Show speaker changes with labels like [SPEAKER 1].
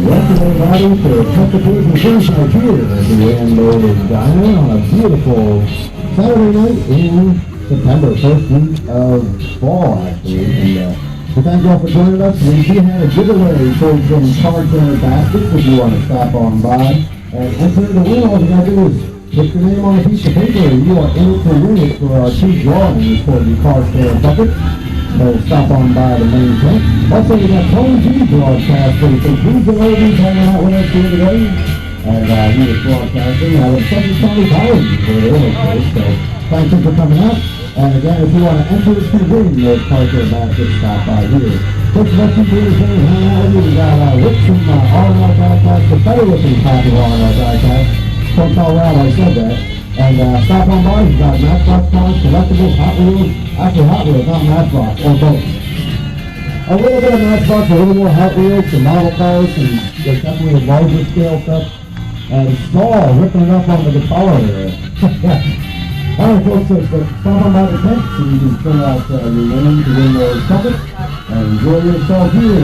[SPEAKER 1] Welcome everybody to Country Boys and Friends right here at the Andover Diner on a beautiful Saturday night in September, first week of fall actually. And we thank you all for joining us. We do have a giveaway for some car center baskets if you want to stop on by and enter the win. All you gotta do is put your name on a piece of paper and you are in it to win it for our two drawings for the car center bucket. So stop on by the main tent. Also, we got Tony G broadcasting. So please go over and hang out with us here today. And he was broadcasting. I was such a Tony Collins for the Illinois. So thank you for coming out. And again, if you want to enter to win those Parker baskets, stop by here. Thanks for watching here today. Hang out with you. We got Rick from R&R Diecast, the better looking copy of R&R Diecast from Colorado. I said that. And stop on by, you've got Matchbox cars, collectibles, Hot Wheels, actually Hot Wheels, not Matchbox, or both. A little bit of Matchbox, a little more Hot Wheels, some model cars, and there's definitely a larger scale stuff. And Saul ripping it up on the guitar there. Alright folks, so stop on by the tent so you can fill out your winnings to win those buckets, and enjoy yourself here.